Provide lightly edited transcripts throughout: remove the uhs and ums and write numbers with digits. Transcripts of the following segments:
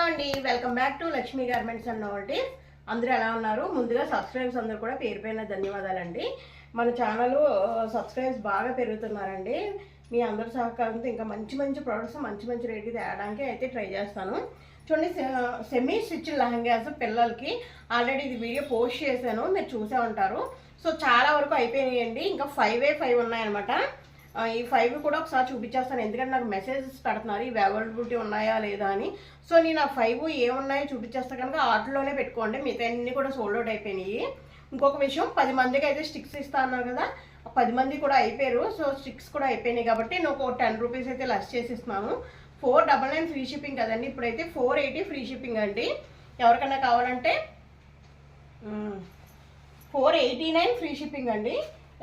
అండి, welcome back to Lakshmi garments and నోవల్టీస్. అందరూ ఎలా ఉన్నారు? ముందుగా సబ్స్క్రైబ్స్ అందరూ కూడా పేరు పైన ధన్యవాదాలండి. మన ఛానల్ సబ్స్క్రైబ్స్ బాగా పెరుగుతున్నారండి. మీ అందరి సహకారంతో ఇంకా మంచి మంచి ప్రోడక్ట్స్ మంచి మంచి రేట్కి తేయడానికి అయితే ట్రై చేస్తాను. చూడండి, సెమీ స్టిచ్ లెహంగాస్ పిల్లలకి ఆల్రెడీ ఇది వీడియో పోస్ట్ చేశాను, మీరు చూసే ఉంటారు. సో చాలా వరకు అయిపోయినాయండి, ఇంకా 5 ఉన్నాయన్నమాట. ఈ 5 కూడా ఒకసారి చూపించేస్తాను, ఎందుకంటే నాకు మెసేజెస్ పెడుతున్నారు ఇవి అవైలబిలిటీ ఉన్నాయా లేదా అని. సో నేను ఆ 5 ఏమున్నాయో చూపించేస్తా కనుక ఆర్డర్లోనే పెట్టుకోండి. మిగతా అన్నీ కూడా సోల్డ్ అవుట్ అయిపోయినాయి. ఇంకొక విషయం, 10 మందికి అయితే స్టిక్స్ ఇస్తా అన్నారు కదా, 10 మంది కూడా అయిపోయారు. సో స్టిక్స్ కూడా అయిపోయినాయి కాబట్టి నేను ఒక 10 రూపీస్ అయితే లెస్ చేసి ఇస్తున్నాను. 499 ఫ్రీ షిప్పింగ్ కదండి, ఇప్పుడైతే 480 ఫ్రీ షిప్పింగ్ అండి. ఎవరికైనా కావాలంటే 489 ఫ్రీ షిప్పింగ్ అండి.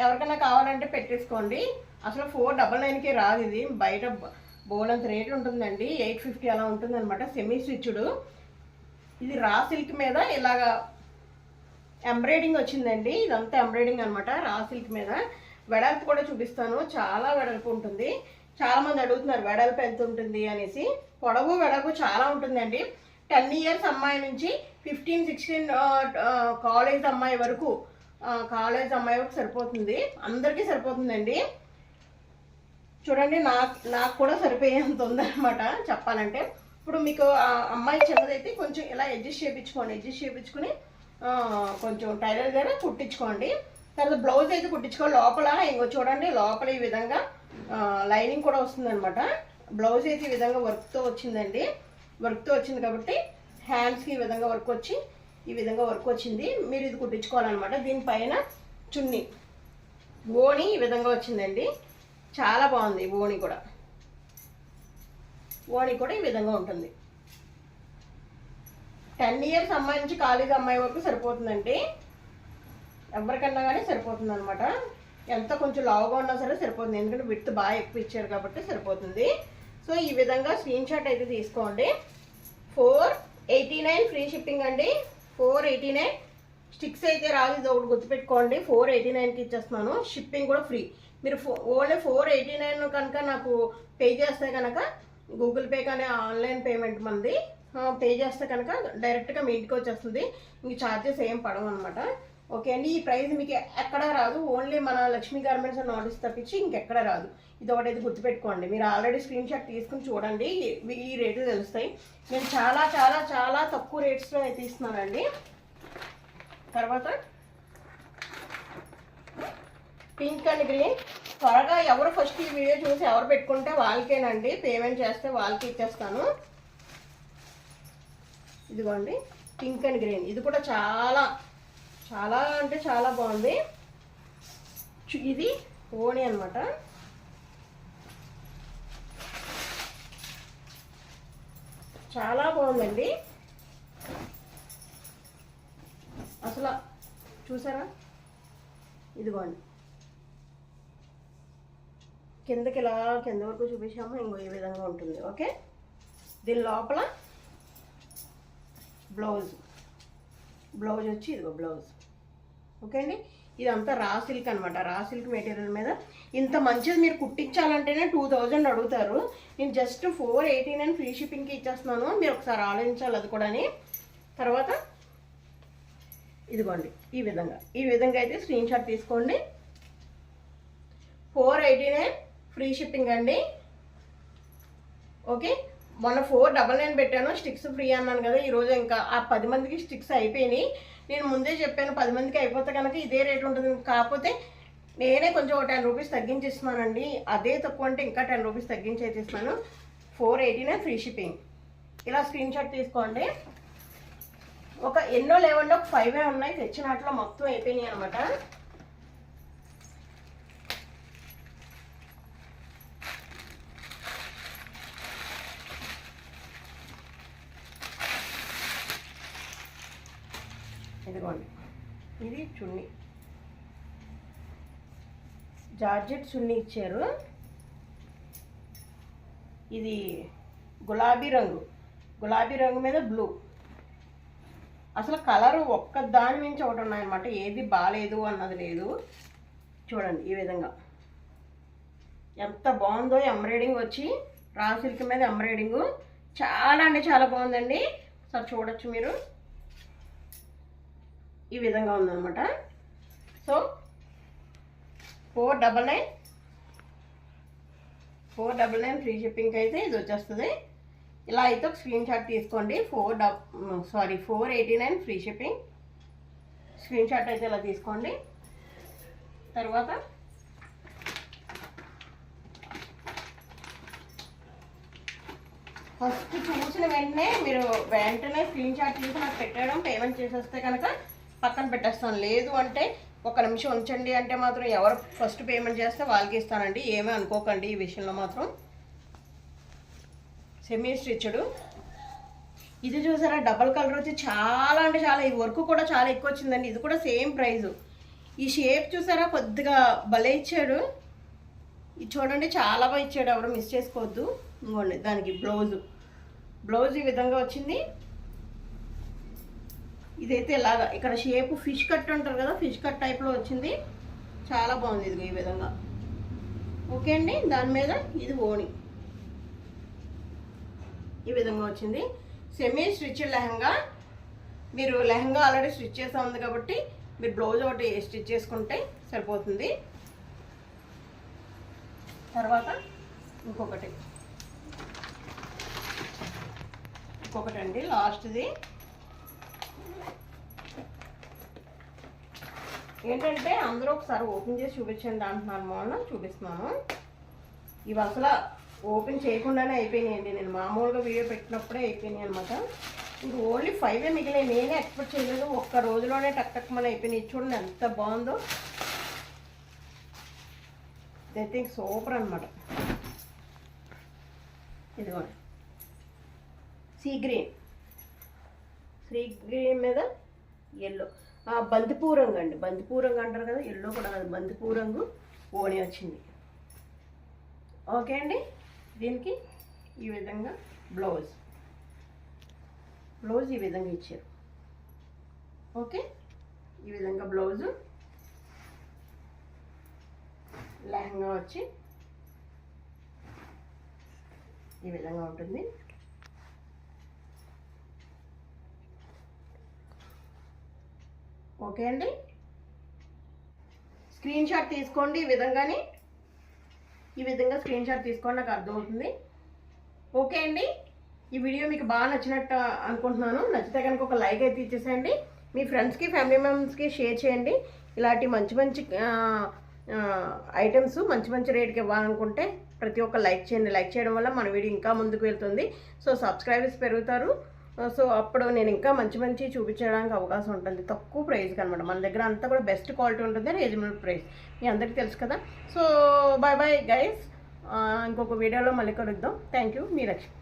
ఎవరికైనా కావాలంటే పెట్టేసుకోండి. అసలు 499కి రాదు, ఇది బయట బోలంత రేట్ ఉంటుందండి, 850 అలా ఉంటుంది అనమాట. సెమీ స్టిచ్డ్ ఇది రా సిల్క్ మీద ఇలాగా ఎంబ్రాయిడింగ్ వచ్చిందండి. ఇదంతా ఎంబ్రాయిడింగ్ అనమాట రా సిల్క్ మీద. వెడల్పు కూడా చూపిస్తాను, చాలా వెడల్పు ఉంటుంది. చాలా మంది అడుగుతున్నారు వెడల్పు ఎంత ఉంటుంది అనేసి. పొడవు వెడల్పు చాలా ఉంటుందండి. 10 ఇయర్స్ అమ్మాయి నుంచి 15-16 కాలేజ్ అమ్మాయి వరకు సరిపోతుంది, అందరికీ సరిపోతుందండి. చూడండి, నాకు కూడా సరిపోయేంత ఉందన్నమాట చెప్పాలంటే. ఇప్పుడు మీకు అమ్మాయి చిన్నదైతే కొంచెం ఇలా అడ్జస్ట్ చేయించుకుని కొంచెం టైలర్ దగ్గర కుట్టించుకోండి. తర్వాత బ్లౌజ్ అయితే కుట్టించుకోవాలి. లోపల ఇంకో చూడండి, లోపల ఈ విధంగా లైనింగ్ కూడా వస్తుందన్నమాట. బ్లౌజ్ అయితే ఈ విధంగా వర్క్తో వచ్చిందండి. వర్క్తో వచ్చింది కాబట్టి హ్యాండ్స్కి ఈ విధంగా వర్క్ వచ్చింది. మీరు ఇది కుట్టించుకోవాలన్నమాట. దీనిపైన చున్నీ ఓణి ఈ విధంగా వచ్చిందండి, చాలా బాగుంది. ఓణి కూడా ఈ విధంగా ఉంటుంది. 10 ఇయర్స్ అమ్మాయి నుంచి కాలేజ్ అమ్మాయి వరకు సరిపోతుందండి, ఎవరికన్నా కానీ సరిపోతుంది అనమాట. ఎంత కొంచెం లావుగా ఉన్నా సరే సరిపోతుంది, ఎందుకంటే విడ్త్ బాగా ఎక్కువ ఇచ్చారు కాబట్టి సరిపోతుంది. సో ఈ విధంగా స్క్రీన్ షాట్ అయితే తీసుకోండి. 489 ఫ్రీ షిప్పింగ్ అండి. 489 స్టిక్స్ అయితే రాదు, ఇది ఒకటి గుర్తుపెట్టుకోండి. 489కి ఇచ్చేస్తున్నాను, షిప్పింగ్ కూడా ఫ్రీ. మీరు ఓన్లీ 489 కనుక నాకు పే చేస్తే కనుక గూగుల్ పే కానీ ఆన్లైన్ పేమెంట్ మంది పే చేస్తే కనుక డైరెక్ట్గా మీ ఇంటికి వచ్చేస్తుంది. ఇంక ఛార్జెస్ ఏం పడవు అనమాట. ఓకే అండి, ఈ ప్రైస్ మీకు ఎక్కడా రాదు, ఓన్లీ మన లక్ష్మీ గార్మెంట్స్ అని నోటీస్ తప్పించి ఇంకెక్కడ రాదు. ఇది ఒకటైతే గుర్తుపెట్టుకోండి. మీరు ఆల్రెడీ స్క్రీన్ షాట్ తీసుకుని చూడండి, ఈ రేట్లు తెలుస్తాయి. నేను చాలా చాలా చాలా తక్కువ రేట్స్లో అయితే ఇస్తున్నానండి. తర్వాత పింక్ అండ్ గ్రీన్. త్వరగా ఎవరు ఫస్ట్ ఈ వీడియో చూసి ఎవరు పెట్టుకుంటే వాళ్ళకేనండి, పేమెంట్ చేస్తే వాళ్ళకి ఇచ్చేస్తాను. ఇదిగోండి, పింక్ అండ్ గ్రీన్. ఇది కూడా చాలా చాలా అంటే చాలా బాగుంది. ఇది ఓణి అనమాట. చాలా బాగుందండి, అసలు చూసారా? ఇదిగోండి, కిందకి ఇలా కింద వరకు చూపించాము. ఇంకో ఈ విధంగా ఉంటుంది. ఓకే, దీని లోపల బ్లౌజ్ వచ్చి ఇదిగో బ్లౌజ్. ఓకే అండి, ఇదంతా రా సిల్క్ అనమాట. రా సిల్క్ మెటీరియల్ మీద ఇంత మంచిది మీరు కుట్టించాలంటేనే 2000 అడుగుతారు. నేను జస్ట్ 489 ఫ్రీ షిప్పింగ్కి ఇచ్చేస్తున్నాను. మీరు ఒకసారి ఆలోచించాలి అది కూడా. తర్వాత ఇదిగోండి, ఈ విధంగా అయితే స్క్రీన్ షాట్ తీసుకోండి. 489 ఫ్రీ షిప్పింగ్ అండి. ఓకే, మొన్న 499 పెట్టాను, స్టిక్స్ ఫ్రీ అన్నాను కదా. ఈరోజు ఇంకా ఆ 10 మందికి స్టిక్స్ అయిపోయినాయి. నేను ముందే చెప్పాను 10 మందికి అయిపోతే కనుక ఇదే రేట్ ఉంటుంది. కాకపోతే నేనే కొంచెం 10 రూపీస్ తగ్గించి ఇస్తున్నానండి. అదే తక్కువ అంటే ఇంకా 10 రూపీస్ తగ్గించి అయితే ఇస్తున్నాను. 489 ఫ్రీ షిప్పింగ్. ఇలా స్క్రీన్ షాట్ తీసుకోండి. ఒక ఎన్నో లేవండి, ఒక 5 ఉన్నాయి, తెచ్చినట్లో మొత్తం అయిపోయినాయి అనమాట. ఇదిగోండి, ఇది చున్నీ, జార్జెట్ చున్నీ ఇచ్చారు. ఇది గులాబీ రంగు మీద బ్లూ. అసలు కలరు ఒక్క దాని నుంచి ఒకటి ఉన్నాయన్నమాట, ఏది బాగాలేదు అన్నది లేదు. చూడండి, ఈ విధంగా ఎంత బాగుందో. ఎంబ్రాయిడింగ్ వచ్చి రా సిల్క్ మీద ఎంబ్రాయిడింగు చాలా అంటే చాలా బాగుందండి. సార్ చూడొచ్చు మీరు, ఈ విధంగా ఉందన్నమాట. సో 499 ఫ్రీ షిప్పింగ్కి అయితే ఇది వచ్చేస్తుంది. ఇలా అయితే ఒక స్క్రీన్ షాట్ తీసుకోండి. 489 ఫ్రీ షిప్పింగ్. స్క్రీన్ షాట్ అయితే ఇలా తీసుకోండి. తర్వాత ఫస్ట్ చూసిన వెంటనే మీరు స్క్రీన్ షాట్ తీసి నాకు పెట్టడం, పేమెంట్ చేసేస్తే కనుక పక్కన పెట్టేస్తాను. లేదు అంటే ఒక నిమిషం ఉంచండి అంటే మాత్రం ఎవరు ఫస్ట్ పేమెంట్ చేస్తే వాళ్ళకి ఇస్తానండి. ఏమీ అనుకోకండి ఈ విషయంలో మాత్రం. సెమీ స్టిచ్డ్ ఇది చూసారా, డబల్ కలర్ వచ్చి చాలా అంటే చాలా, ఈ వర్క్ కూడా చాలా ఎక్కువ వచ్చిందండి. ఇది కూడా సేమ్ ప్రైజు. ఈ షేప్ చూసారా, కొద్దిగా భలే ఇచ్చాడు. ఇది చూడండి చాలా బాగా ఇచ్చాడు, ఎవరు మిస్ చేసుకోవద్దు. ఇంకోండి దానికి బ్లౌజ్ ఈ విధంగా వచ్చింది. ఇదైతే ఇలాగా ఇక్కడ షేప్ ఫిష్ కట్ అంటారు కదా, ఫిష్ కట్ టైప్లో వచ్చింది. చాలా బాగుంది ఇది ఈ విధంగా. ఓకే అండి, దాని మీద ఇది ఓణి ఈ విధంగా వచ్చింది. Semi stitched lehenga. మీరు లెహంగా ఆల్రెడీ స్టిచ్ చేసా ఉంది కాబట్టి మీరు బ్లౌజ్ ఒకటి స్టిచ్ చేసుకుంటే సరిపోతుంది. తర్వాత ఇంకొకటి అండి లాస్ట్ది ఏంటంటే అందరూ ఒకసారి ఓపెన్ చేసి చూపించండి అంటున్నాను. మొన్న చూపిస్తున్నాను. ఇవి అసలు ఓపెన్ చేయకుండానే అయిపోయినాయండి. నేను మామూలుగా వీడియో పెట్టినప్పుడే అయిపోయినాయి అనమాట. ఇంక ఓన్లీ 5 మిగిలినాయి. నేనే ఎక్స్పెక్ట్ చేయలేదు, ఒక్క రోజులోనే టక్ మన అయిపోయినాయి. చూడండి ఎంత బాగుందో. ఐ థింక్ సూపర్ అనమాట. ఇదిగోండి సీ గ్రీన్ మీద ఎల్లో, బంతిపూ రంగు అండి. బంతిపూ రంగు అంటారు కదా, ఎల్లో కూడా కాదు, బంతిపూ రంగు ఓణి వచ్చింది. ఓకే అండి, దీనికి ఈ విధంగా బ్లౌజ్ ఈ విధంగా ఇచ్చారు. ఓకే, ఈ విధంగా బ్లౌజు. లెహంగా వచ్చి ఈ విధంగా ఉంటుంది. ఓకే అండి, స్క్రీన్ షాట్ తీసుకోండి. ఈ విధంగా స్క్రీన్ షాట్ తీసుకోండి, నాకు అర్థమవుతుంది. ఓకే అండి, ఈ వీడియో మీకు బాగా నచ్చినట్టు అనుకుంటున్నాను. నచ్చితే కనుక ఒక లైక్ అయితే ఇచ్చేసేయండి. మీ ఫ్రెండ్స్కి, ఫ్యామిలీ మెంబర్స్కి షేర్ చేయండి. ఇలాంటి మంచి ఐటమ్స్ మంచి రేట్కి ఇవ్వాలనుకుంటే ప్రతి ఒక్క లైక్ చేయండి. లైక్ చేయడం వల్ల మన వీడియో ఇంకా ముందుకు వెళ్తుంది. సో సబ్స్క్రైబర్స్ పెరుగుతారు. సో అప్పుడు నేను ఇంకా మంచి చూపించడానికి అవకాశం ఉంటుంది. తక్కువ ప్రైస్కి అనమాట. మన దగ్గర అంతా కూడా బెస్ట్ క్వాలిటీ ఉంటుంది, రీజనబుల్ ప్రైస్. మీ అందరికీ తెలుసు కదా. So bye guys. ఇంకొక వీడియోలో మళ్ళీ కలుద్దాం. థ్యాంక్ యూ, మీ లక్ష్మి.